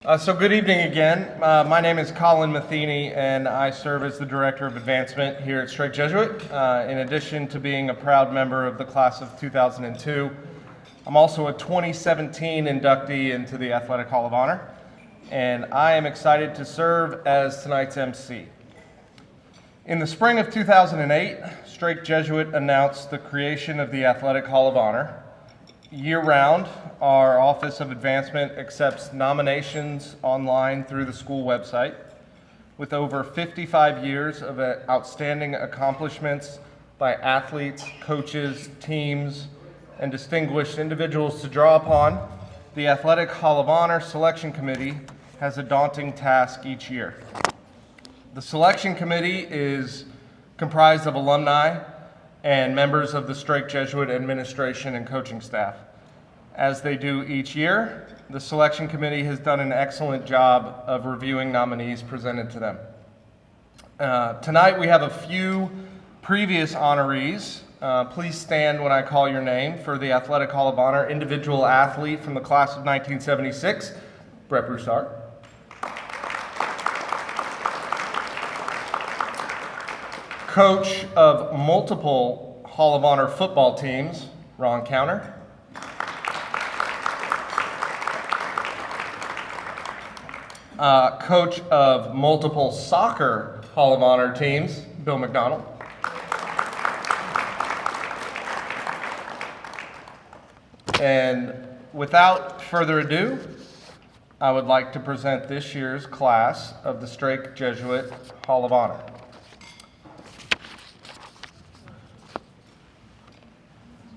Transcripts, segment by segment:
So good evening again. My name is Colin Matheny, and I serve as the Director of Advancement here at Strake Jesuit. In addition to being a proud member of the class of 2002, I'm also a 2017 inductee into the Athletic Hall of Honor, and I am excited to serve as tonight's MC. In the spring of 2008, Strake Jesuit announced the creation of the Athletic Hall of Honor. Year-round, our Office of Advancement accepts nominations online through the school website. With over 55 years of outstanding accomplishments by athletes, coaches, teams, and distinguished individuals to draw upon, the Athletic Hall of Honor Selection Committee has a daunting task each year. The Selection Committee is comprised of alumni and members of the Strake Jesuit administration and coaching staff. As they do each year, the Selection Committee has done an excellent job of reviewing nominees presented to them. Tonight we have a few previous honorees. Please stand when I call your name. For the Athletic Hall of Honor, individual athlete from the class of 1976, Brett Broussard. Coach of multiple Hall of Honor football teams, Ron Counter. Coach of multiple soccer Hall of Honor teams, Bill McDonald. And without further ado, I would like to present this year's class of the Strake Jesuit Hall of Honor.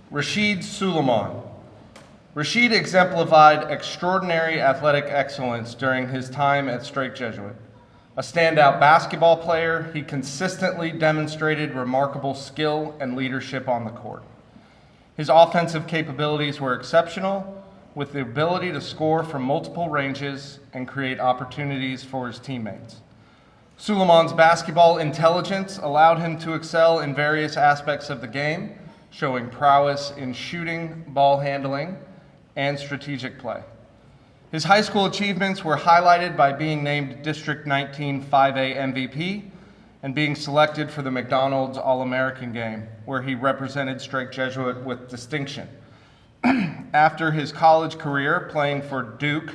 Rashid Suleiman. Rashid exemplified extraordinary athletic excellence during his time at Strake Jesuit. A standout basketball player, he consistently demonstrated remarkable skill and leadership on the court. His offensive capabilities were exceptional, with the ability to score from multiple ranges and create opportunities for his teammates. Suleiman's basketball intelligence allowed him to excel in various aspects of the game, showing prowess in shooting, ball handling, and strategic play. His high school achievements were highlighted by being named District 19 5A MVP and being selected for the McDonald's All-American game, where he represented Strake Jesuit with distinction. After his college career playing for Duke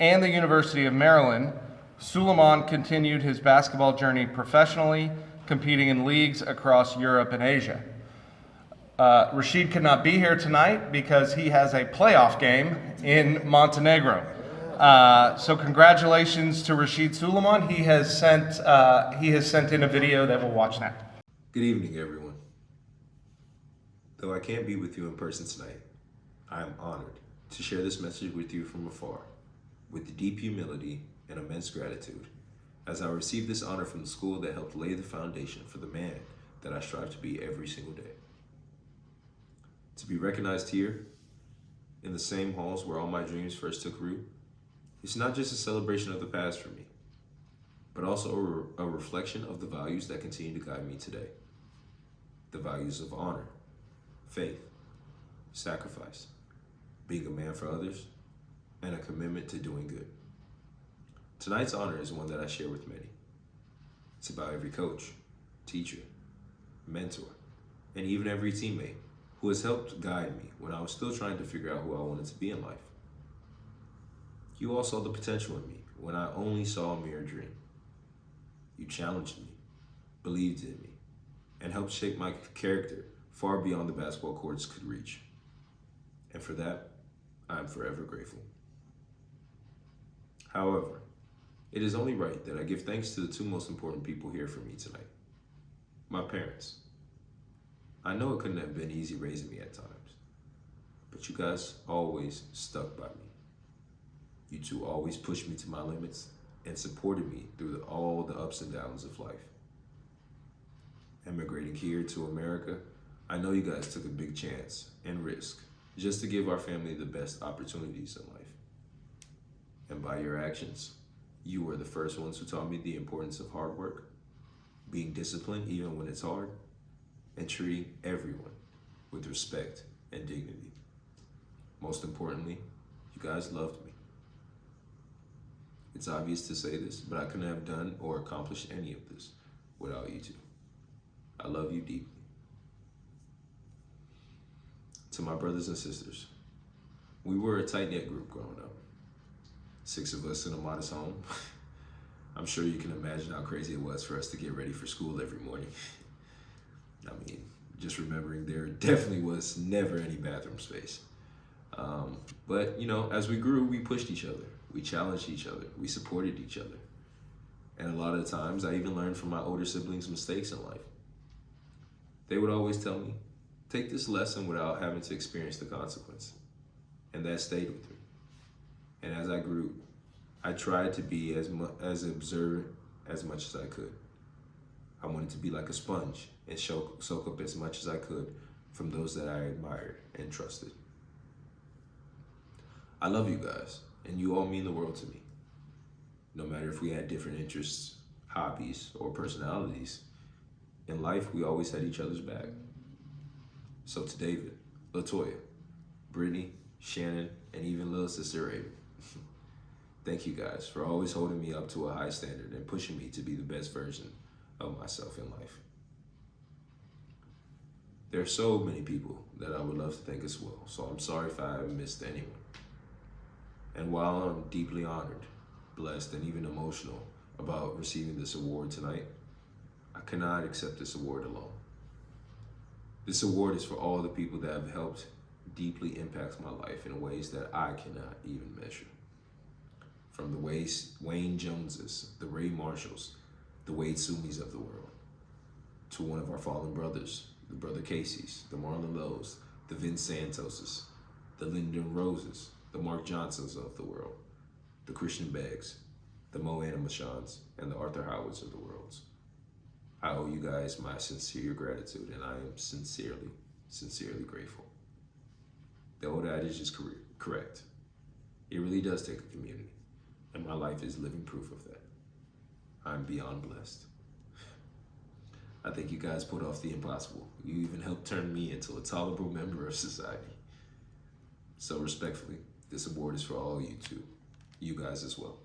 and the University of Maryland, Suleiman continued his basketball journey professionally, competing in leagues across Europe and Asia. Rashid could not be here tonight because he has a playoff game in Montenegro. So congratulations to Rashid Suleiman. He has sent in a video that we'll watch now. Good evening, everyone. Though I can't be with you in person tonight, I am honored to share this message with you from afar, with deep humility and immense gratitude, as I receive this honor from the school that helped lay the foundation for the man that I strive to be every single day. To be recognized here, in the same halls where all my dreams first took root, it's not just a celebration of the past for me, but also a reflection of the values that continue to guide me today. The values of honor, faith, sacrifice, being a man for others, and a commitment to doing good. Tonight's honor is one that I share with many. It's about every coach, teacher, mentor, and even every teammate who has helped guide me when I was still trying to figure out who I wanted to be in life. You all saw the potential in me when I only saw a mere dream. You challenged me, believed in me, and helped shape my character far beyond the basketball courts could reach. And for that, I am forever grateful. However, it is only right that I give thanks to the two most important people here for me tonight. My parents. I know it couldn't have been easy raising me at times, but you guys always stuck by me. You two always pushed me to my limits and supported me through all the ups and downs of life. Immigrating here to America, I know you guys took a big chance and risk just to give our family the best opportunities in life. And by your actions, you were the first ones who taught me the importance of hard work, being disciplined even when it's hard, and treating everyone with respect and dignity. Most importantly, you guys loved me. It's obvious to say this, but I couldn't have done or accomplished any of this without you two. I love you deeply. To my brothers and sisters, we were a tight-knit group growing up. 6 of us in a modest home. I'm sure you can imagine how crazy it was for us to get ready for school every morning. I mean, just remembering there definitely was never any bathroom space. But, as we grew, we pushed each other. We challenged each other. We supported each other. And a lot of the times, I even learned from my older siblings' mistakes in life. They would always tell me, take this lesson without having to experience the consequence. And that stayed with me. And as I grew, I tried to be as observant as much as I could. I wanted to be like a sponge and soak up as much as I could from those that I admired and trusted. I love you guys, and you all mean the world to me. No matter if we had different interests, hobbies, or personalities, in life we always had each other's back. So to David, LaToya, Brittany, Shannon, and even little sister Raven, thank you guys for always holding me up to a high standard and pushing me to be the best version of myself in life. There are so many people that I would love to thank as well, so I'm sorry if I missed anyone. And while I'm deeply honored, blessed, and even emotional about receiving this award tonight, I cannot accept this award alone. This award is for all the people that have helped deeply impact my life in ways that I cannot even measure. From the Wayne Joneses, the Ray Marshalls, the Wade Sumis of the world, to one of our fallen brothers, the Brother Casey's, the Marlon Lowe's, the Vince Santoses, the Lyndon Roses, the Mark Johnsons of the world, the Christian Beggs, the Mo Anamashans, and the Arthur Howards of the world. I owe you guys my sincere gratitude, and I am sincerely, sincerely grateful. The old adage is correct. It really does take a community, and my life is living proof of that. I'm beyond blessed. I think you guys put off the impossible. You even helped turn me into a tolerable member of society. So respectfully, this award is for all you two, you guys as well.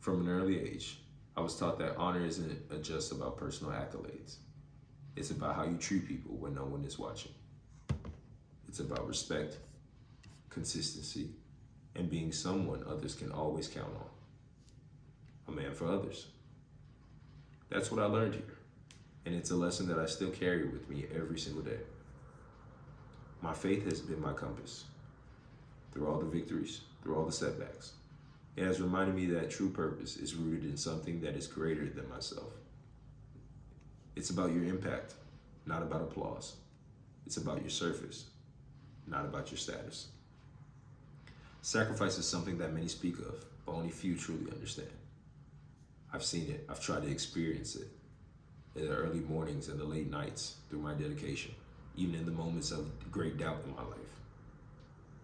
From an early age, I was taught that honor isn't just about personal accolades. It's about how you treat people when no one is watching. It's about respect, consistency, and being someone others can always count on. A man for others. That's what I learned here, and it's a lesson that I still carry with me every single day. My faith has been my compass. Through all the victories, through all the setbacks, it has reminded me that true purpose is rooted in something that is greater than myself. It's about your impact, not about applause. It's about your surface, not about your status. Sacrifice is something that many speak of, but only few truly understand. I've seen it, I've tried to experience it in the early mornings and the late nights through my dedication, even in the moments of great doubt in my life.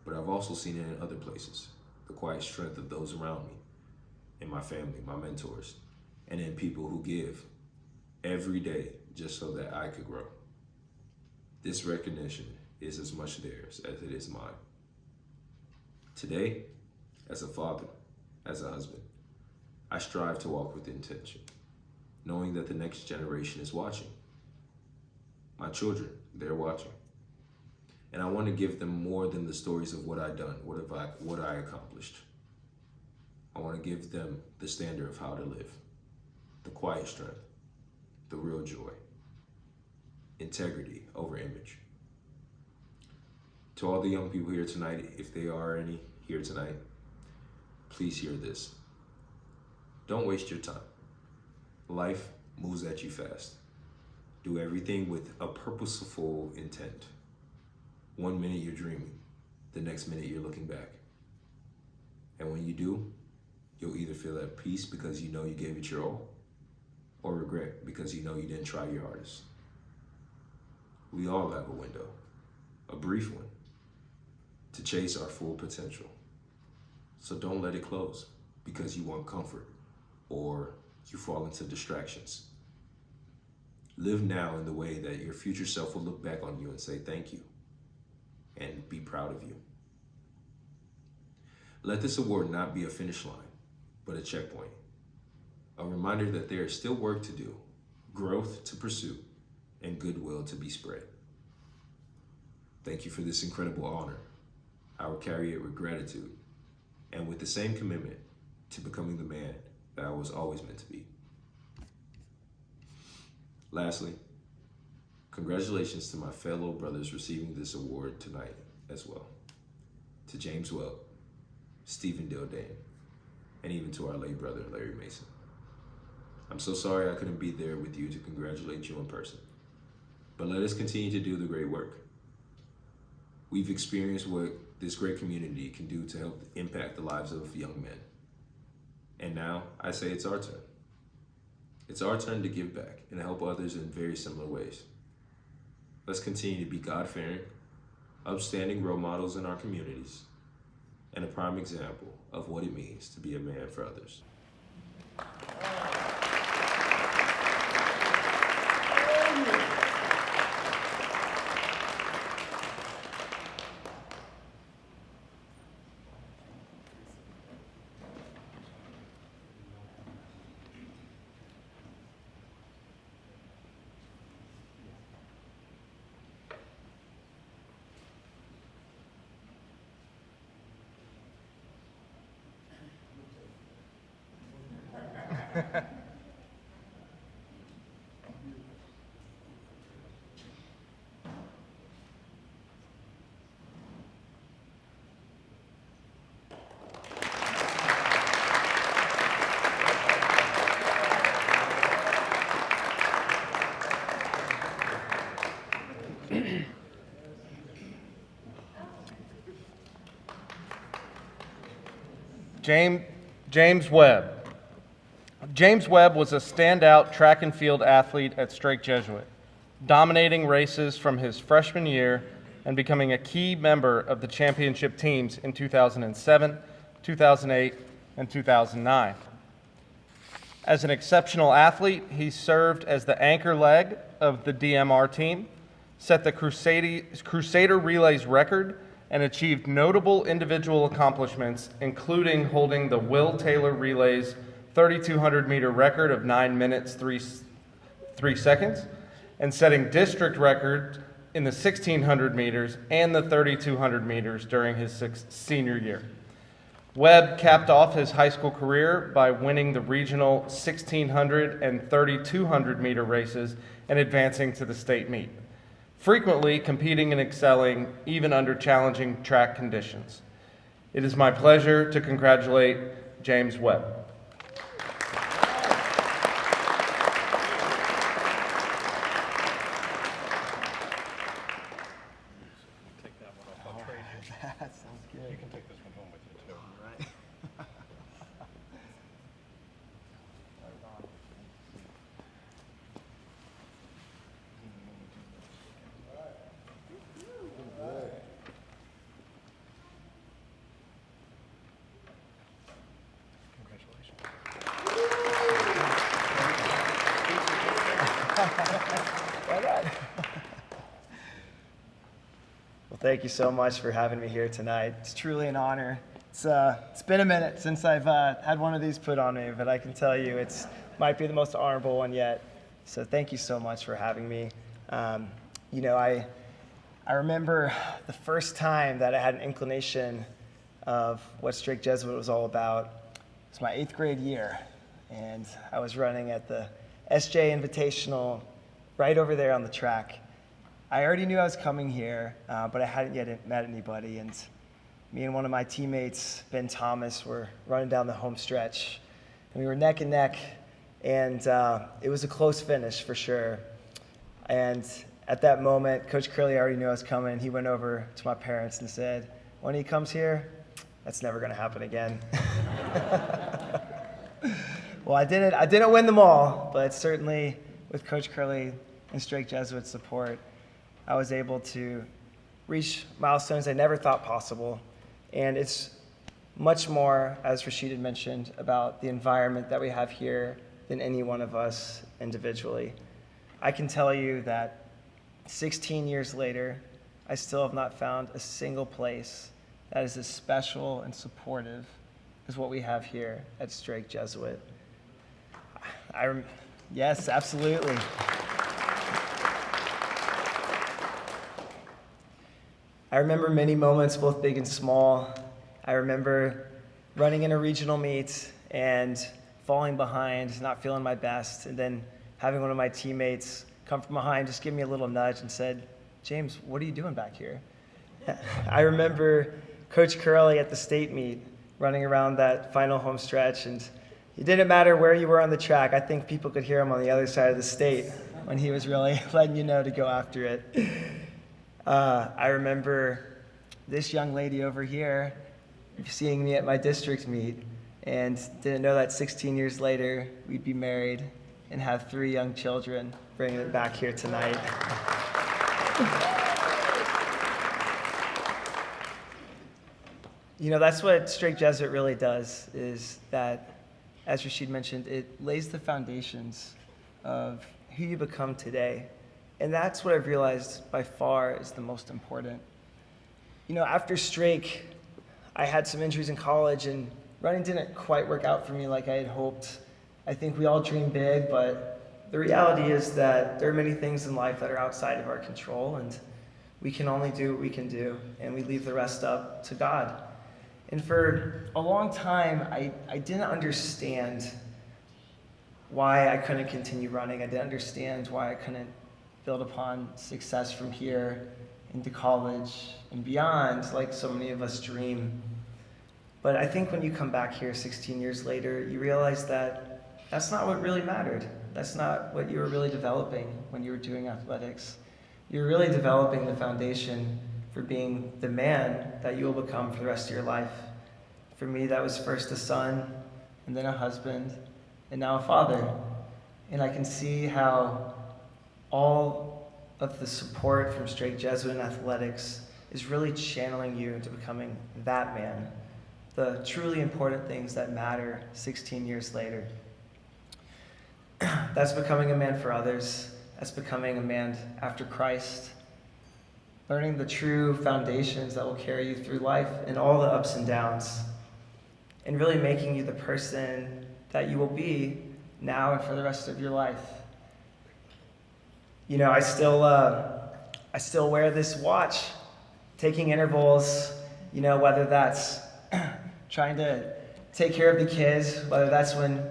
But I've also seen it in other places, the quiet strength of those around me, in my family, my mentors, and in people who give every day just so that I could grow. This recognition is as much theirs as it is mine. Today, as a father, as a husband, I strive to walk with intention, knowing that the next generation is watching. My children, they're watching. And I want to give them more than the stories of what I've done, what I accomplished. I want to give them the standard of how to live, the quiet strength, the real joy, integrity over image. To all the young people here tonight, if there are any here tonight, please hear this. Don't waste your time. Life moves at you fast. Do everything with a purposeful intent. 1 minute you're dreaming, the next minute you're looking back. And when you do, you'll either feel at peace because you know you gave it your all, or regret because you know you didn't try your hardest. We all have a window, a brief one, to chase our full potential. So don't let it close because you want comfort or you fall into distractions. Live now in the way that your future self will look back on you and say thank you and be proud of you. Let this award not be a finish line, but a checkpoint. A reminder that there is still work to do, growth to pursue, and goodwill to be spread. Thank you for this incredible honor. I will carry it with gratitude and with the same commitment to becoming the man that I was always meant to be. Lastly, congratulations to my fellow brothers receiving this award tonight as well. To James Webb, Stephen Dildane, and even to our late brother, Larry Mason. I'm so sorry I couldn't be there with you to congratulate you in person, but let us continue to do the great work. We've experienced what this great community can do to help impact the lives of young men. And now I say it's our turn. It's our turn to give back and help others in very similar ways. Let's continue to be God-fearing, upstanding role models in our communities, and a prime example of what it means to be a man for others. James Webb. James Webb was a standout track and field athlete at Strake Jesuit, dominating races from his freshman year and becoming a key member of the championship teams in 2007, 2008, and 2009. As an exceptional athlete, he served as the anchor leg of the DMR team, set the Crusader Relays record, and achieved notable individual accomplishments, including holding the Will Taylor Relays 3,200-meter record of 9 minutes, 3 seconds, and setting district records in the 1,600 meters and the 3,200 meters during his senior year. Webb capped off his high school career by winning the regional 1,600 and 3,200-meter races and advancing to the state meet, frequently competing and excelling even under challenging track conditions. It is my pleasure to congratulate James Webb. That sounds good. You can take this one home with you too. Right. Congratulations. Right on. Well, thank you so much for having me here tonight. It's truly an honor. It's been a minute since I've had one of these put on me, but I can tell you it's might be the most honorable one yet. So thank you so much for having me. I remember the first time that I had an inclination of what Strake Jesuit was all about. It was my 8th grade year, and I was running at the SJ Invitational right over there on the track. I already knew I was coming here, but I hadn't yet met anybody, and me and one of my teammates, Ben Thomas, were running down the home stretch, and we were neck and neck, and it was a close finish for sure. And at that moment, Coach Curley already knew I was coming. He went over to my parents and said, when he comes here, that's never going to happen again. Well, I didn't win them all, but certainly with Coach Curley and Strake Jesuit support, I was able to reach milestones I never thought possible. And it's much more, as Rashid had mentioned, about the environment that we have here than any one of us individually. I can tell you that 16 years later, I still have not found a single place that is as special and supportive as what we have here at Strake Jesuit. Yes, absolutely. I remember many moments, both big and small. I remember running in a regional meet and falling behind, not feeling my best, and then having one of my teammates come from behind, just give me a little nudge and said, "James, what are you doing back here?" I remember Coach Curley at the state meet running around that final home stretch, and it didn't matter where you were on the track. I think people could hear him on the other side of the state when he was really letting you know to go after it. I remember this young lady over here seeing me at my district meet and didn't know that 16 years later we'd be married and have 3 young children, bringing it back here tonight. You know, that's what Strake Jesuit really does, is that, as Rashid mentioned, it lays the foundations of who you become today. And that's what I've realized by far is the most important. You know, after Strake, I had some injuries in college, and running didn't quite work out for me like I had hoped. I think we all dream big, but the reality is that there are many things in life that are outside of our control, and we can only do what we can do, and we leave the rest up to God. And for a long time, I didn't understand why I couldn't continue running. I didn't understand why I couldn't build upon success from here into college and beyond, like so many of us dream. But I think when you come back here 16 years later, you realize that that's not what really mattered. That's not what you were really developing when you were doing athletics. You're really developing the foundation for being the man that you will become for the rest of your life. For me, that was first a son, and then a husband, and now a father. And I can see how all of the support from Strake Jesuit and athletics is really channeling you into becoming that man, the truly important things that matter 16 years later. That's becoming a man for others. That's becoming a man after Christ. Learning the true foundations that will carry you through life and all the ups and downs. And really making you the person that you will be now and for the rest of your life. You know, I still wear this watch, taking intervals, you know, whether that's trying to take care of the kids, whether that's when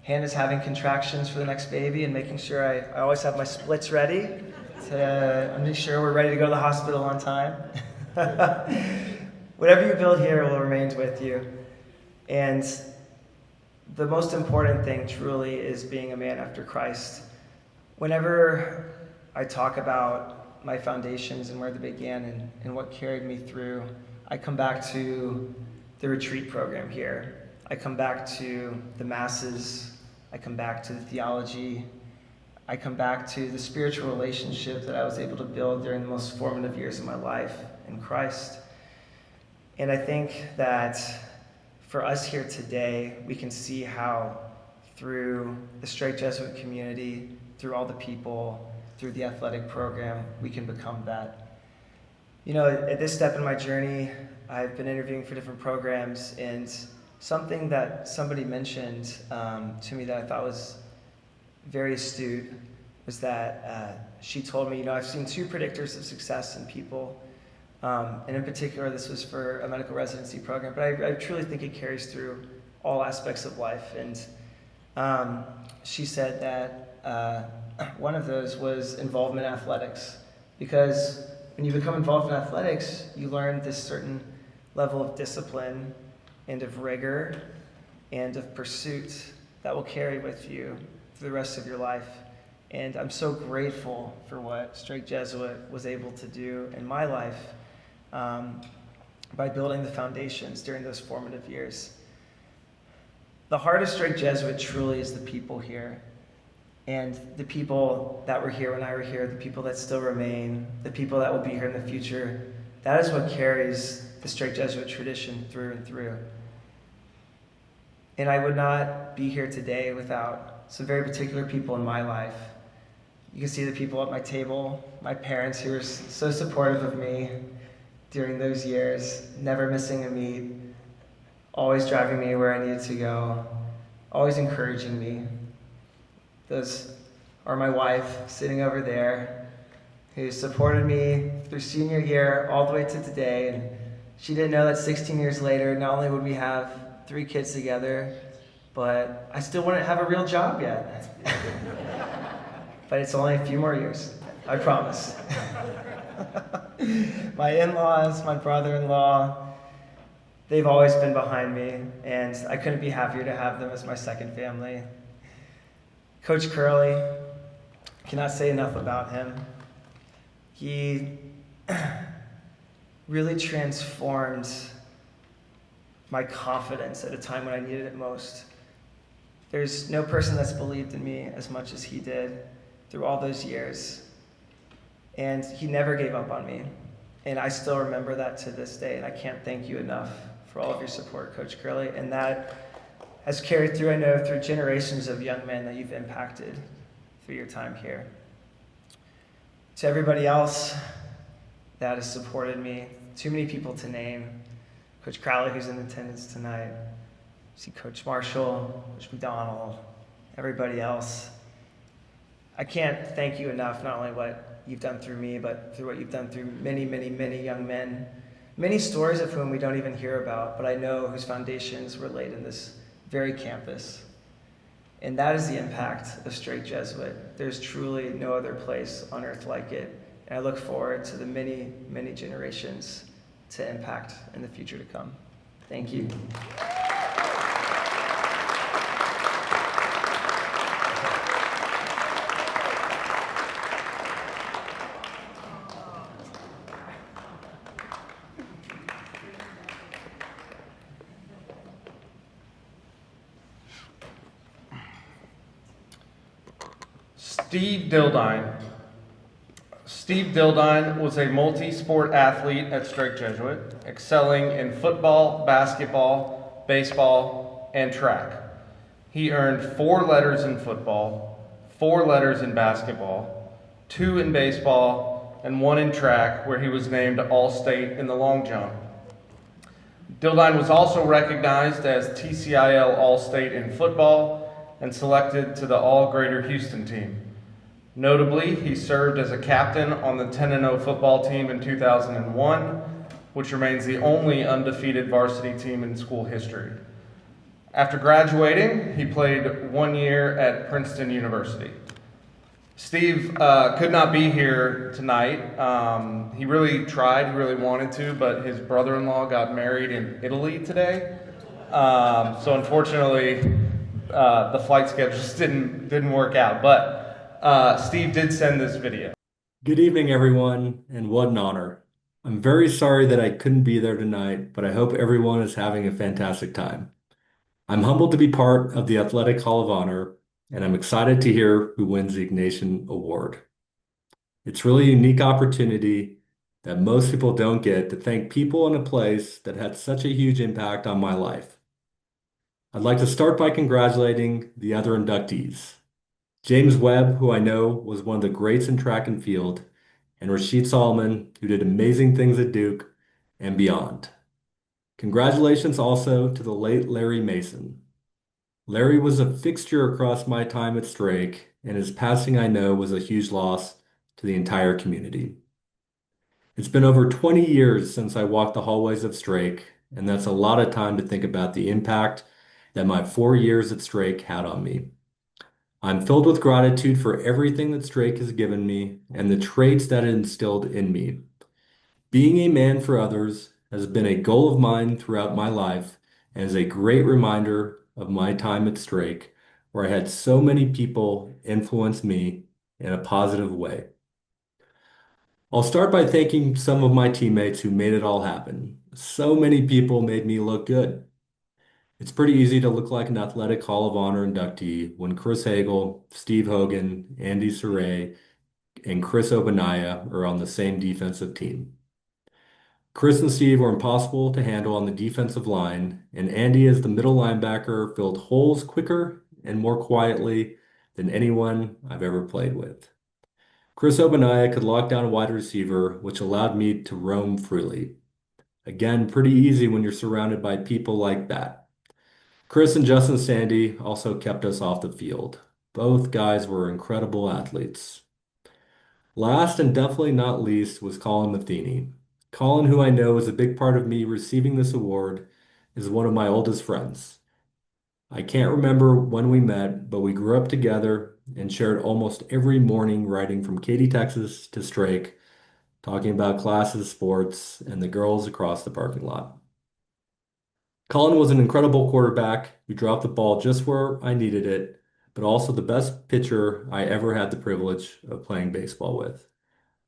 Hannah's having contractions for the next baby, and making sure I always have my splits ready to make sure we're ready to go to the hospital on time. Whatever you build here will remain with you. And the most important thing truly is being a man after Christ. Whenever I talk about my foundations and where they began and what carried me through, I come back to the retreat program here. I come back to the masses. I come back to the theology. I come back to the spiritual relationship that I was able to build during the most formative years of my life in Christ. And I think that for us here today, we can see how through the Strake Jesuit community, through all the people, through the athletic program, we can become that. You know, at this step in my journey, I've been interviewing for different programs, and something that somebody mentioned to me that I thought was very astute was that she told me, you know, I've seen 2 predictors of success in people, and in particular, this was for a medical residency program, but I truly think it carries through all aspects of life. And she said that one of those was involvement in athletics, because when you become involved in athletics, you learn this certain level of discipline and of rigor and of pursuit that will carry with you for the rest of your life. And I'm so grateful for what Strake Jesuit was able to do in my life by building the foundations during those formative years. The heart of Strake Jesuit truly is the people here. And the people that were here when I were here, the people that still remain, the people that will be here in the future, that is what carries the Strake Jesuit tradition through and through. And I would not be here today without some very particular people in my life. You can see the people at my table, my parents who are so supportive of me, during those years, never missing a meet, always driving me where I needed to go, always encouraging me. Those are my wife sitting over there, who supported me through senior year all the way to today. And she didn't know that 16 years later, not only would we have 3 kids together, but I still wouldn't have a real job yet. But it's only a few more years, I promise. My in-laws, my brother-in-law, they've always been behind me, and I couldn't be happier to have them as my second family. Coach Curley, cannot say enough about him. He really transformed my confidence at a time when I needed it most. There's no person that's believed in me as much as he did through all those years. And he never gave up on me. And I still remember that to this day, and I can't thank you enough for all of your support, Coach Curley. And that has carried through, I know, through generations of young men that you've impacted through your time here. To everybody else that has supported me, too many people to name. Coach Crowley, who's in attendance tonight. See Coach Marshall, Coach McDonald, everybody else. I can't thank you enough, not only what you've done through me, but through what you've done through many, many, many young men. Many stories of whom we don't even hear about, but I know whose foundations were laid in this very campus. And that is the impact of Strake Jesuit. There's truly no other place on earth like it. And I look forward to the many, many generations to impact in the future to come. Thank you. Steve Dildine. Steve Dildine was a multi-sport athlete at Strake Jesuit, excelling in football, basketball, baseball, and track. He earned 4 letters in football, 4 letters in basketball, 2 in baseball, and 1 in track, where he was named All-State in the long jump. Dildine was also recognized as TCIL All-State in football and selected to the All-Greater Houston team. Notably, he served as a captain on the 10-0 football team in 2001, which remains the only undefeated varsity team in school history. After graduating, he played 1 year at Princeton University. Steve could not be here tonight. He really tried, he really wanted to, but his brother-in-law got married in Italy today. So unfortunately, the flight schedules didn't work out. But Steve did send this video. Good evening, everyone, and what an honor. I'm very sorry that I couldn't be there tonight, but I hope everyone is having a fantastic time. I'm humbled to be part of the Athletic Hall of Honor, and I'm excited to hear who wins the Ignatian Award. It's really a unique opportunity that most people don't get to thank people in a place that had such a huge impact on my life. I'd like to start by congratulating the other inductees. James Webb, who I know was one of the greats in track and field, and Rashid Solomon, who did amazing things at Duke and beyond. Congratulations also to the late Larry Mason. Larry was a fixture across my time at Strake, and his passing, I know, was a huge loss to the entire community. It's been over 20 years since I walked the hallways of Strake, and that's a lot of time to think about the impact that my 4 years at Strake had on me. I'm filled with gratitude for everything that Strake has given me and the traits that it instilled in me. Being a man for others has been a goal of mine throughout my life and is a great reminder of my time at Strake, where I had so many people influence me in a positive way. I'll start by thanking some of my teammates who made it all happen. So many people made me look good. It's pretty easy to look like an Athletic Hall of Honor inductee when Chris Hagel, Steve Hogan, Andy Saray, and Chris Obanaya are on the same defensive team. Chris and Steve were impossible to handle on the defensive line, and Andy as the middle linebacker filled holes quicker and more quietly than anyone I've ever played with. Chris Obanaya could lock down a wide receiver, which allowed me to roam freely. Again, pretty easy when you're surrounded by people like that. Chris and Justin Sandy also kept us off the field. Both guys were incredible athletes. Last and definitely not least was Colin Matheny. Colin, who I know is a big part of me receiving this award, is one of my oldest friends. I can't remember when we met, but we grew up together and shared almost every morning riding from Katy, Texas to Strake, talking about classes, sports, and the girls across the parking lot. Colin was an incredible quarterback who dropped the ball just where I needed it, but also the best pitcher I ever had the privilege of playing baseball with.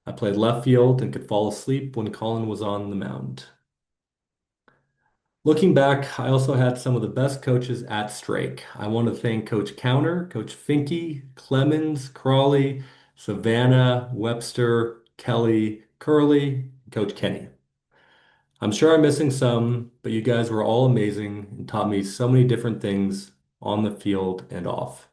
I played left field and could fall asleep when Colin was on the mound. Looking back, I also had some of the best coaches at Strake. I want to thank Coach Counter, Coach Finke, Clemens, Crawley, Savannah, Webster, Kelly, Curley, and Coach Kenny. I'm sure I'm missing some, but you guys were all amazing and taught me so many different things on the field and off.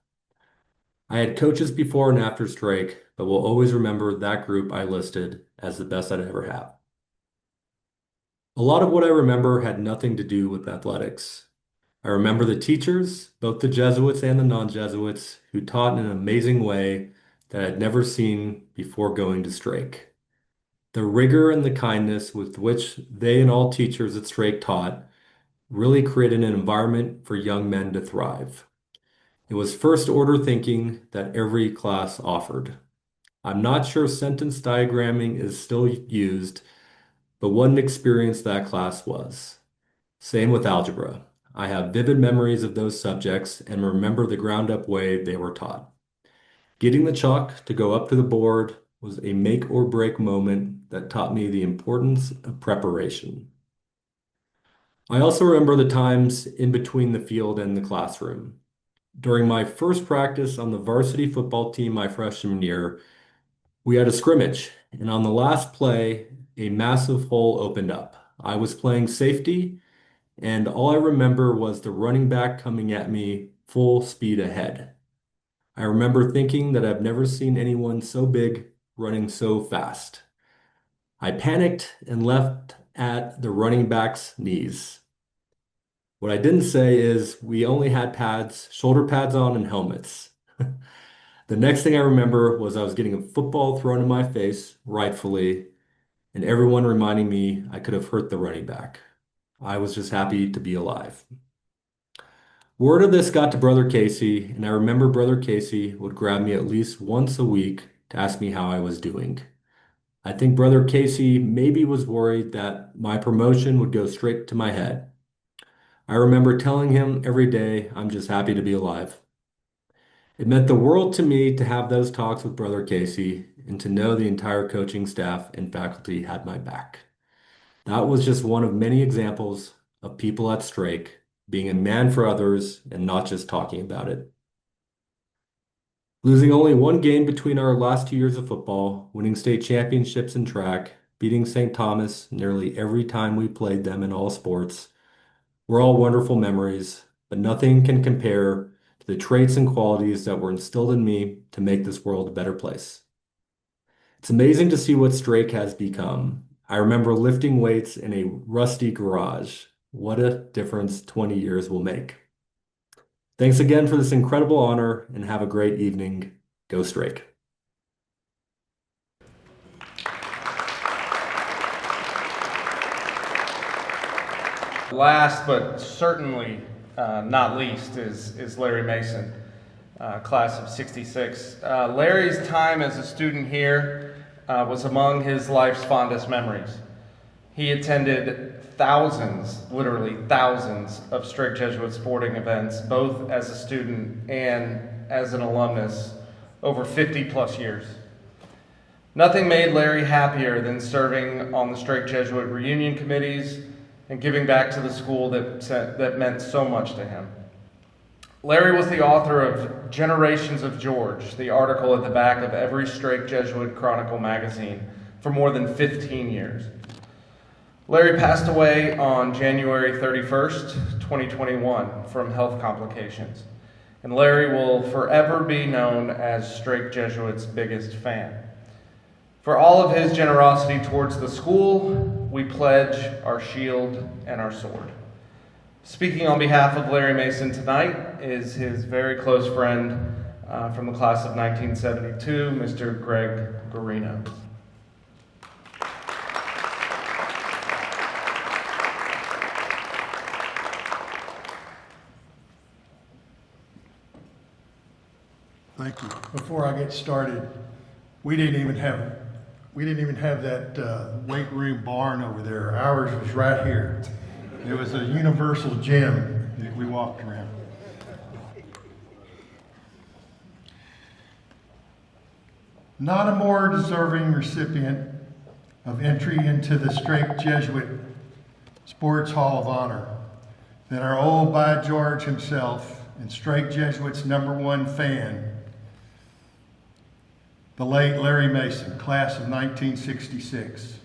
I had coaches before and after Strake, but will always remember that group I listed as the best I'd ever have. A lot of what I remember had nothing to do with athletics. I remember the teachers, both the Jesuits and the non-Jesuits, who taught in an amazing way that I'd never seen before going to Strake. The rigor and the kindness with which they and all teachers at Strake taught really created an environment for young men to thrive. It was first order thinking that every class offered. I'm not sure sentence diagramming is still used, but what an experience that class was. Same with algebra. I have vivid memories of those subjects and remember the ground up way they were taught. Getting the chalk to go up to the board was a make or break moment that taught me the importance of preparation. I also remember the times in between the field and the classroom. During my first practice on the varsity football team my freshman year, we had a scrimmage, and on the last play, a massive hole opened up. I was playing safety, and all I remember was the running back coming at me full speed ahead. I remember thinking that I've never seen anyone so big running so fast. I panicked and left at the running back's knees. What I didn't say is we only had pads, shoulder pads on, and helmets. The next thing I remember was I was getting a football thrown in my face, rightfully, and everyone reminding me I could have hurt the running back. I was just happy to be alive. Word of this got to Brother Casey, and I remember Brother Casey would grab me at least once a week to ask me how I was doing. I think Brother Casey maybe was worried that my promotion would go straight to my head. I remember telling him every day, I'm just happy to be alive. It meant the world to me to have those talks with Brother Casey and to know the entire coaching staff and faculty had my back. That was just one of many examples of people at Strake being a man for others and not just talking about it. Losing only one game between our last 2 years of football, winning state championships in track, beating St. Thomas nearly every time we played them in all sports, were all wonderful memories, but nothing can compare to the traits and qualities that were instilled in me to make this world a better place. It's amazing to see what Strake has become. I remember lifting weights in a rusty garage. What a difference 20 years will make. Thanks again for this incredible honor and have a great evening. Go Strake. Last but certainly not least is Larry Mason, class of '66. Larry's time as a student here was among his life's fondest memories. He attended thousands, literally thousands, of Strake Jesuit sporting events, both as a student and as an alumnus, over 50 plus years. Nothing made Larry happier than serving on the Strake Jesuit reunion committees and giving back to the school that meant so much to him. Larry was the author of Generations of George, the article at the back of every Strake Jesuit Chronicle magazine, for more than 15 years. Larry passed away on January 31st, 2021 from health complications, and Larry will forever be known as Strake Jesuit's biggest fan. For all of his generosity towards the school, we pledge our shield and our sword. Speaking on behalf of Larry Mason tonight is his very close friend from the class of 1972, Mr. Greg Garino. Thank you. Before I get started, we didn't even have that weight room barn over there. Ours was right here. It was a universal gym that we walked around. Not a more deserving recipient of entry into the Strake Jesuit Sports Hall of Honor than our old By George himself and Strake Jesuit's #1 fan, the late Larry Mason, class of 1966.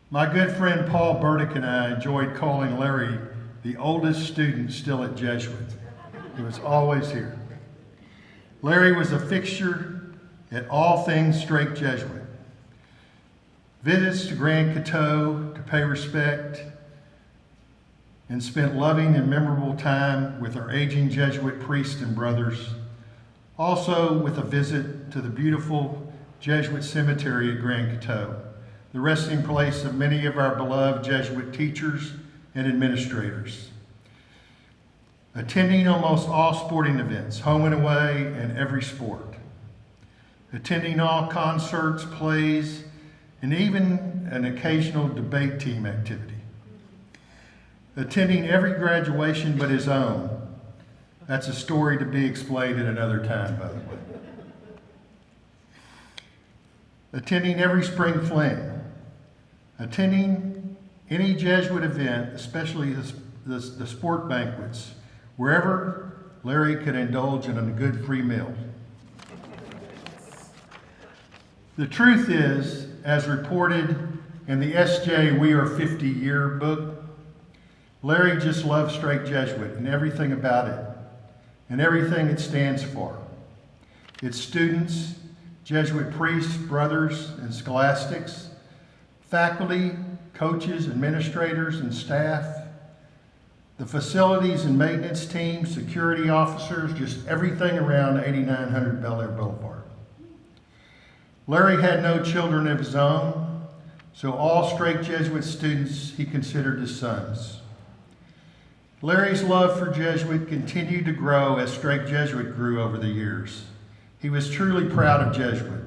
My good friend Paul Burdick and I enjoyed calling Larry the oldest student still at Jesuit. He was always here. Larry was a fixture at all things Strake Jesuit. Visits to Grand Coteau to pay respect and spent loving and memorable time with our aging Jesuit priests and brothers. Also with a visit to the beautiful Jesuit cemetery at Grand Coteau, the resting place of many of our beloved Jesuit teachers and administrators. Attending almost all sporting events, home and away, and every sport. Attending all concerts, plays, and even an occasional debate team activity. Attending every graduation but his own. That's a story to be explained at another time, by the way. Attending every spring fling. Attending any Jesuit event, especially the sport banquets, wherever Larry could indulge in a good free meal. The truth is, as reported in the S.J. We Are 50 yearbook, Larry just loved Strake Jesuit and everything about it, and everything it stands for. Its students, Jesuit priests, brothers, and scholastics, faculty, coaches, administrators, and staff, the facilities and maintenance team, security officers, just everything around 8900 Bel Air Boulevard. Larry had no children of his own, so all Strake Jesuit students he considered his sons. Larry's love for Jesuit continued to grow as Strake Jesuit grew over the years. He was truly proud of Jesuit,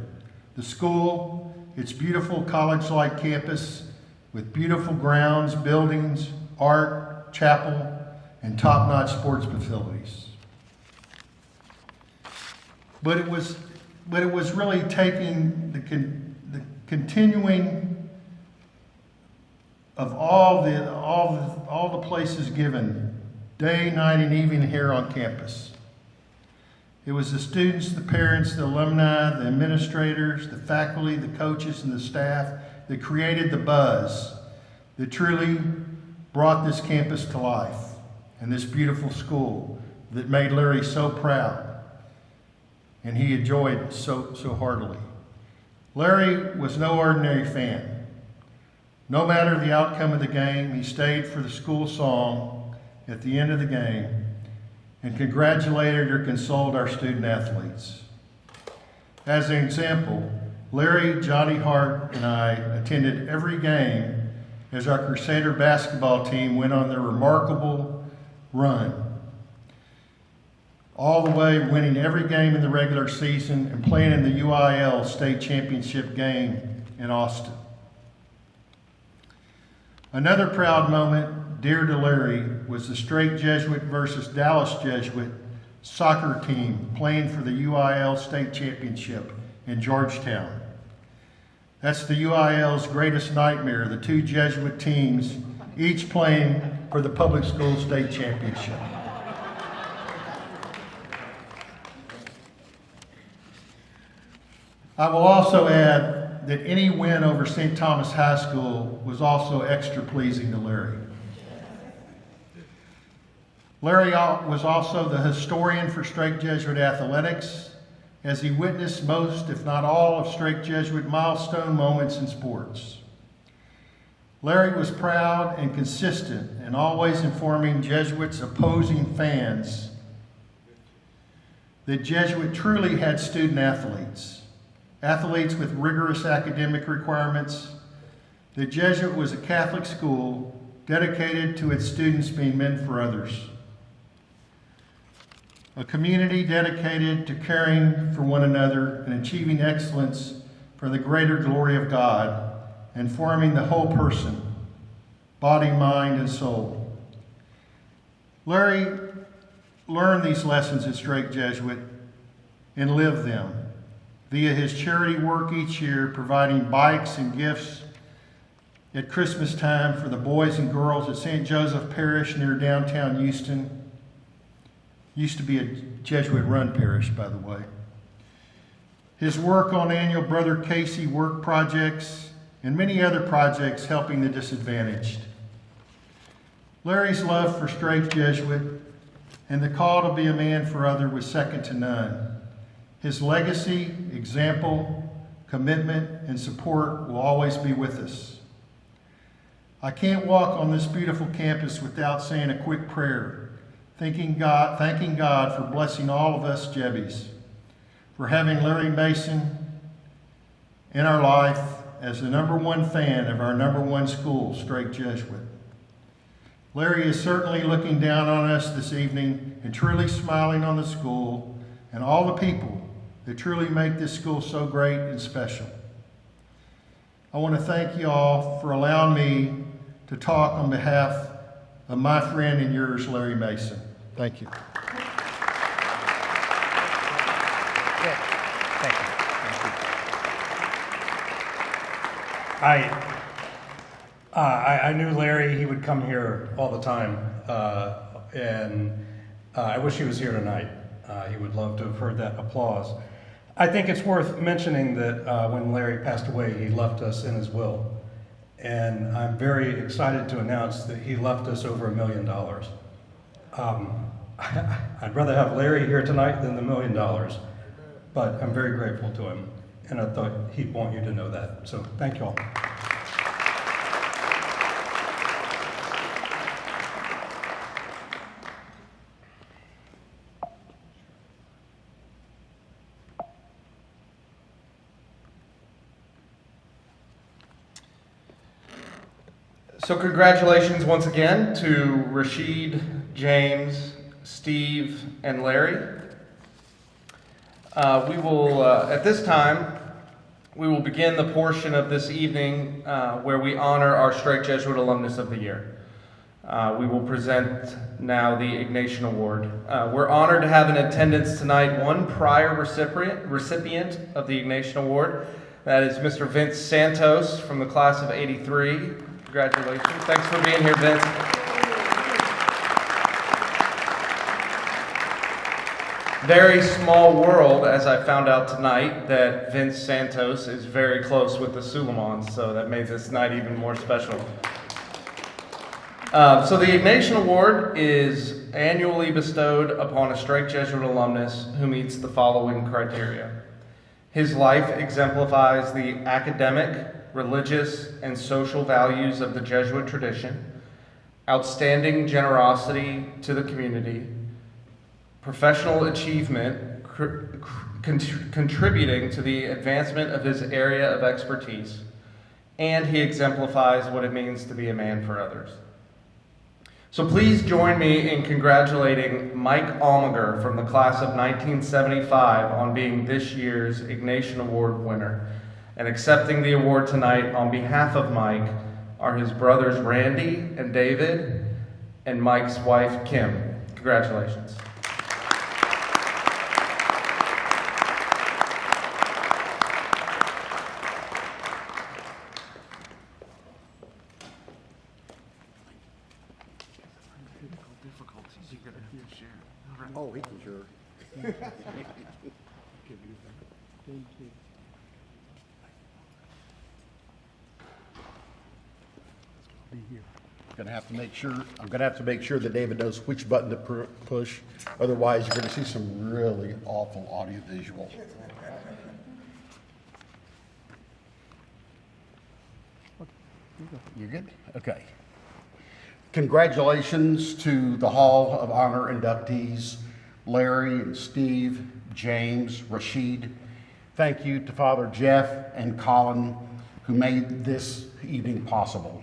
the school, its beautiful college-like campus with beautiful grounds, buildings, art, chapel, and top-notch sports facilities. But it was really taking the continuing of all the places given, day, night, and evening here on campus. It was the students, the parents, the alumni, the administrators, the faculty, the coaches, and the staff that created the buzz that truly brought this campus to life and this beautiful school that made Larry so proud. And he enjoyed so heartily. Larry was no ordinary fan. No matter the outcome of the game, he stayed for the school song at the end of the game and congratulated or consoled our student athletes. As an example, Larry, Johnny Hart, and I attended every game as our Crusader basketball team went on their remarkable run, all the way winning every game in the regular season and playing in the UIL state championship game in Austin. Another proud moment dear to Larry was the Strake Jesuit versus Dallas Jesuit soccer team playing for the UIL state championship in Georgetown. That's the UIL's greatest nightmare, the two Jesuit teams each playing for the public school state championship. I will also add that any win over St. Thomas High School was also extra pleasing to Larry. Larry was also the historian for Strake Jesuit athletics, as he witnessed most, if not all, of Strake Jesuit milestone moments in sports. Larry was proud and consistent and always informing Jesuits opposing fans that Jesuit truly had student athletes, athletes with rigorous academic requirements. The Jesuit was a Catholic school dedicated to its students being meant for others. A community dedicated to caring for one another and achieving excellence for the greater glory of God and forming the whole person, body, mind, and soul. Larry learned these lessons at Strake Jesuit and lived them via his charity work each year, providing bikes and gifts at Christmas time for the boys and girls at St. Joseph Parish near downtown Houston. Used to be a Jesuit-run parish, by the way. His work on annual Brother Casey work projects and many other projects helping the disadvantaged. Larry's love for Strake Jesuit and the call to be a man for others was second to none. His legacy, example, commitment, and support will always be with us. I can't walk on this beautiful campus without saying a quick prayer, thanking God for blessing all of us Jebbies, for having Larry Mason in our life as the #1 fan of our #1 school, Strake Jesuit. Larry is certainly looking down on us this evening and truly smiling on the school and all the people that truly make this school so great and special. I want to thank you all for allowing me to talk on behalf of my friend and yours, Larry Mason. Thank you. I knew Larry, he would come here all the time, and I wish he was here tonight. He would love to have heard that applause. I think it's worth mentioning that when Larry passed away, he left us in his will. And I'm very excited to announce that he left us over $1 million. I'd rather have Larry here tonight than the $1 million, but I'm very grateful to him, and I thought he'd want you to know that. So thank you all. So congratulations once again to Rashid, James, Steve, and Larry. We will, at this time, we will begin the portion of this evening where we honor our Strake Jesuit Alumnus of the Year. We will present now the Ignatian Award. We're honored to have in attendance tonight one prior recipient of the Ignatian Award. That is Mr. Vince Santos from the class of '83. Congratulations. Thanks for being here, Vince. Very small world, as I found out tonight, that Vince Santos is very close with the Suleimans, so that made this night even more special. So the Ignatian Award is annually bestowed upon a Strake Jesuit alumnus who meets the following criteria. His life exemplifies the academic, religious, and social values of the Jesuit tradition, outstanding generosity to the community, professional achievement contributing to the advancement of his area of expertise, and he exemplifies what it means to be a man for others. So please join me in congratulating Mike Almager from the class of 1975 on being this year's Ignatian Award winner. And accepting the award tonight on behalf of Mike are his brothers Randy and David and Mike's wife Kim. Congratulations. Oh, he can sure. I'm gonna have to make sure that David knows which button to push. Otherwise, you're gonna see some really awful audio visual. You're good? Okay. Congratulations to the Hall of Honor inductees, Larry and Steve, James, Rashid. Thank you to Father Jeff and Colin, who made this evening possible.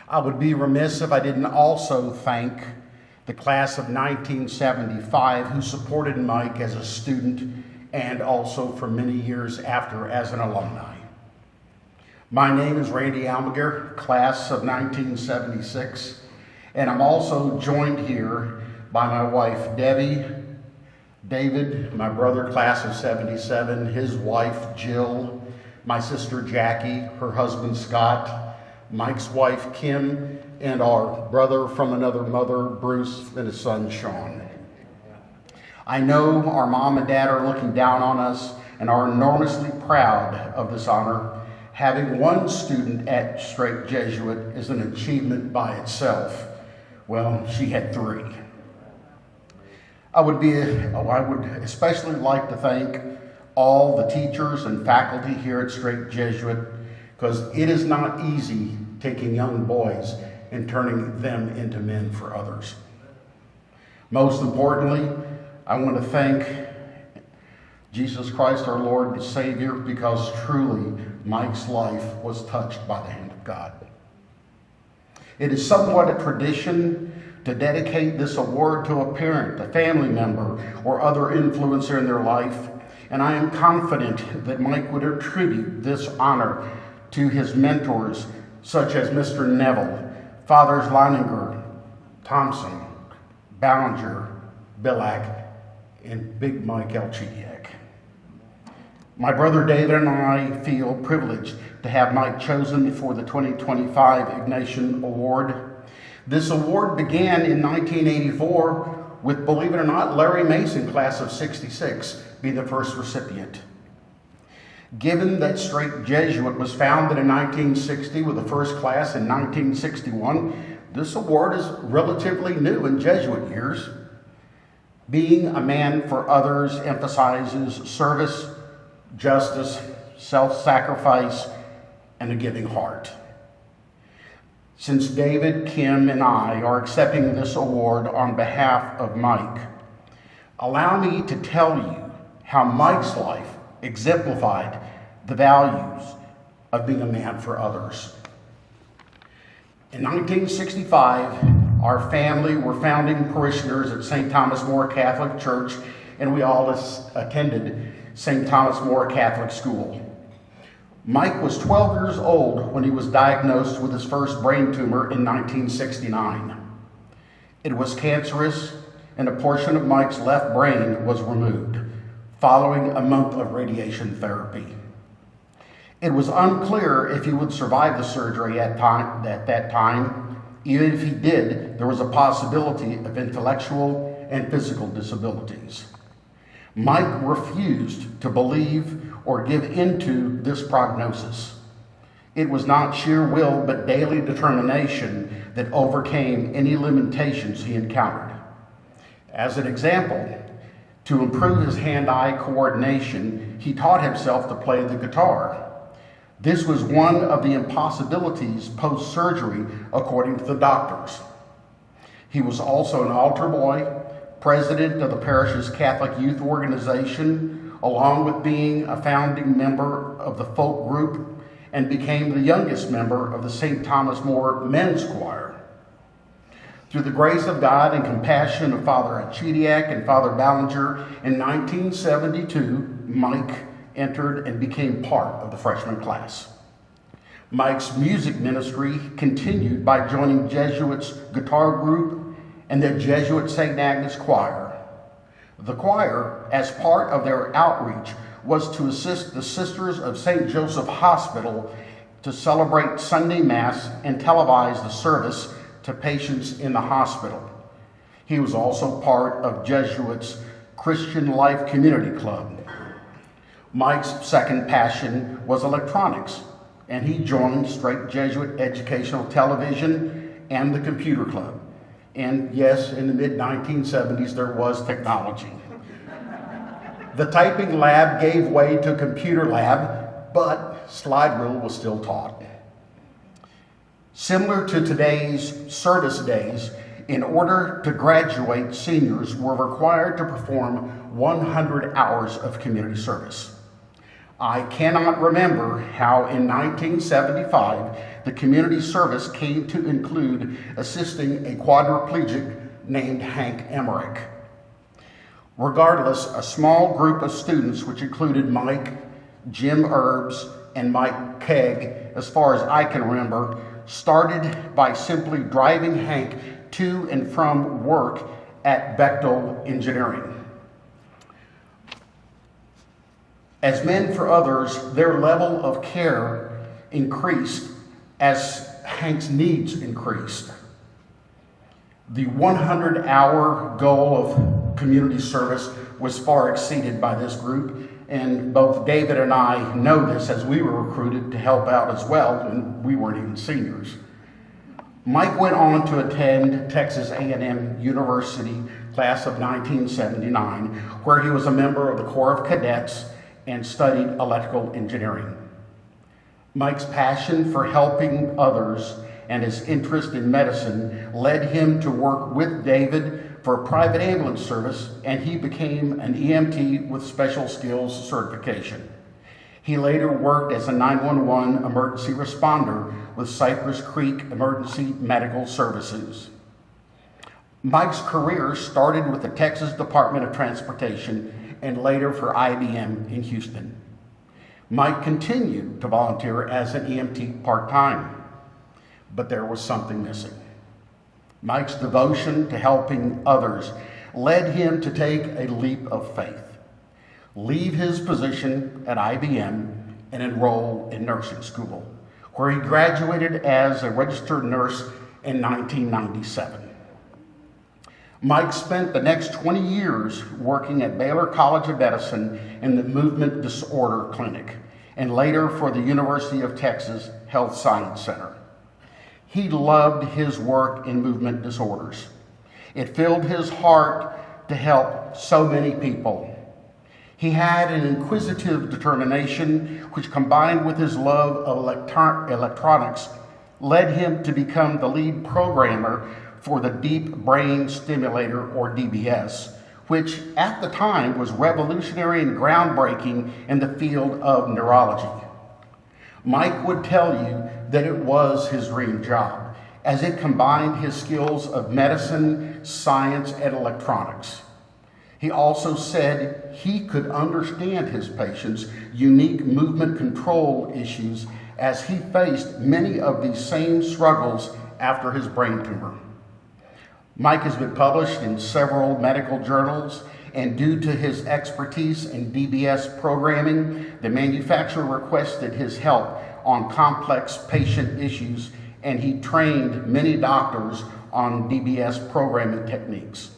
I would be remiss if I didn't also thank the class of 1975 who supported Mike as a student and also for many years after as an alumni. My name is Randy Almaguer, class of 1976, and I'm also joined here by my wife Debbie, David, my brother, class of 77, his wife Jill, my sister Jackie, her husband Scott, Mike's wife Kim, and our brother from another mother, Bruce, and his son Sean. I know our mom and dad are looking down on us and are enormously proud of this honor. Having one student at Straight Jesuit is an achievement by itself. Well, she had 3. I would especially like to thank all the teachers and faculty here at Straight Jesuit, because it is not easy taking young boys and turning them into men for others. Most importantly, I want to thank Jesus Christ, our Lord and Savior, because truly Mike's life was touched by the hand of God. It is somewhat a tradition to dedicate this award to a parent, a family member, or other influencer in their life, and I am confident that Mike would attribute this honor to his mentors, such as Mr. Neville, Fathers Leininger, Thompson, Ballinger, Billack, and Big Mike Elchidiak. My brother David and I feel privileged to have Mike chosen for the 2025 Ignatian Award. This award began in 1984 with, believe it or not, Larry Mason, class of 66, being the first recipient. Given that Straight Jesuit was founded in 1960 with the first class in 1961, this award is relatively new in Jesuit years. Being a man for others emphasizes service, justice, self-sacrifice, and a giving heart. Since David, Kim, and I are accepting this award on behalf of Mike, allow me to tell you how Mike's life exemplified the values of being a man for others. In 1965, our family were founding parishioners at St. Thomas More Catholic Church, and we all attended St. Thomas More Catholic School. Mike was 12 years old when he was diagnosed with his first brain tumor in 1969. It was cancerous, and a portion of Mike's left brain was removed, following a month of radiation therapy. It was unclear if he would survive the surgery at that time. Even if he did, there was a possibility of intellectual and physical disabilities. Mike refused to believe or give into this prognosis. It was not sheer will, but daily determination that overcame any limitations he encountered. As an example, to improve his hand-eye coordination, he taught himself to play the guitar. This was one of the impossibilities post-surgery, according to the doctors. He was also an altar boy, president of the parish's Catholic Youth Organization, along with being a founding member of the folk group, and became the youngest member of the St. Thomas More Men's Choir. Through the grace of God and compassion of Father Elchidiak and Father Ballinger, in 1972, Mike entered and became part of the freshman class. Mike's music ministry continued by joining Jesuits guitar group and the Jesuit St. Agnes Choir. The choir, as part of their outreach, was to assist the Sisters of St. Joseph Hospital to celebrate Sunday Mass and televise the service to patients in the hospital. He was also part of Jesuits' Christian Life Community Club. Mike's second passion was electronics, and he joined Straight Jesuit Educational Television and the Computer Club. And yes, in the mid-1970s, there was technology. The typing lab gave way to computer lab, but slide rule was still taught. Similar to today's service days, in order to graduate, seniors were required to perform 100 hours of community service. I cannot remember how in 1975 the community service came to include assisting a quadriplegic named Hank Emmerich. Regardless, a small group of students, which included Mike, Jim Erbs, and Mike Kegg, as far as I can remember, started by simply driving Hank to and from work at Bechtel Engineering. As men for others, their level of care increased as Hank's needs increased. The 100-hour goal of community service was far exceeded by this group, and both David and I know this as we were recruited to help out as well, and we weren't even seniors. Mike went on to attend Texas A&M University, class of 1979, where he was a member of the Corps of Cadets and studied electrical engineering. Mike's passion for helping others and his interest in medicine led him to work with David for private ambulance service, and he became an EMT with special skills certification. He later worked as a 911 emergency responder with Cypress Creek Emergency Medical Services. Mike's career started with the Texas Department of Transportation and later for IBM in Houston. Mike continued to volunteer as an EMT part-time, but there was something missing. Mike's devotion to helping others led him to take a leap of faith, leave his position at IBM, and enroll in nursing school, where he graduated as a registered nurse in 1997. Mike spent the next 20 years working at Baylor College of Medicine in the Movement Disorder Clinic, and later for the University of Texas Health Science Center. He loved his work in movement disorders. It filled his heart to help so many people. He had an inquisitive determination, which combined with his love of electronics, led him to become the lead programmer for the Deep Brain Stimulator, or DBS, which at the time was revolutionary and groundbreaking in the field of neurology. Mike would tell you that it was his dream job, as it combined his skills of medicine, science, and electronics. He also said he could understand his patients' unique movement control issues, as he faced many of these same struggles after his brain tumor. Mike has been published in several medical journals, and due to his expertise in DBS programming, the manufacturer requested his help on complex patient issues, and he trained many doctors on DBS programming techniques.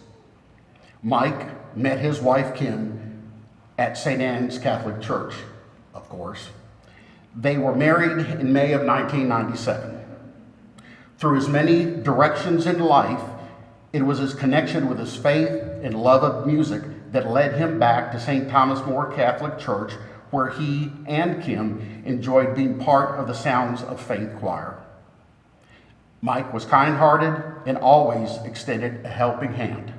Mike met his wife Kim at St. Anne's Catholic Church, of course. They were married in May of 1997. Through his many directions in life, it was his connection with his faith and love of music that led him back to St. Thomas More Catholic Church, where he and Kim enjoyed being part of the Sounds of Faith choir. Mike was kind-hearted and always extended a helping hand.